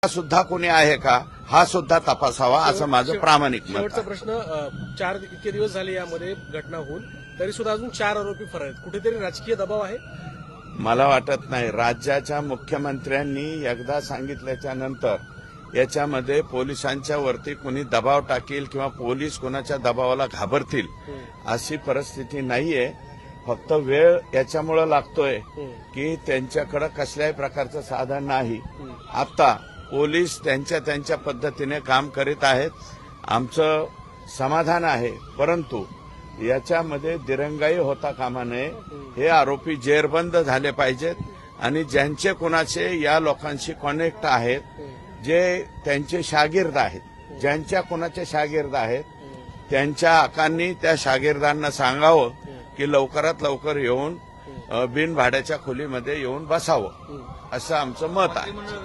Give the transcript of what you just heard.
सुद्धा कोणी आहे का हा सुद्धा तपासावा असं माझं प्रामाणिक मत शेवटचा आहे. प्रश्न, इतके दिवस झाले यामध्ये घटना होऊन तरी सुद्धा अजून 4 आरोपी फरार आहेत. कुठेतरी राजकीय दबाव आहे? मला वाटत नाही. राज्याच्या मुख्यमंत्र्यांनी एकदा सांगितल्याच्या नंतर याच्यामध्ये पोलिसांच्या वरती कोणी दबाव टाकेल किंवा पोलीस कोणाच्या दबावाला घाबरतील अशी परिस्थिती नाहीये. फक्त वेळ याच्यामुळे लागतोय की त्यांच्याकडे कसल्याही प्रकारचं साधन नाही. आता पोलीस त्यांच्या पद्धतीने काम करीत आहेत. आमचं समाधान आहे. परंतु याच्यामध्ये दिरंगाई होता कामा नये. हे आरोपी जेरबंद झाले पाहिजेत आणि ज्यांचे कोणाचे या लोकांशी कनेक्ट आहेत, जे त्यांचे शागिर्द आहेत, ज्यांच्या कोणाचे शागिर्द आहेत, त्यांच्या आकांनी त्या शागिर्दांना सांगावं की लवकरात लवकर येऊन बिनभाड्याच्या खोलीमध्ये येऊन बसावं असं आमचं मत आहे.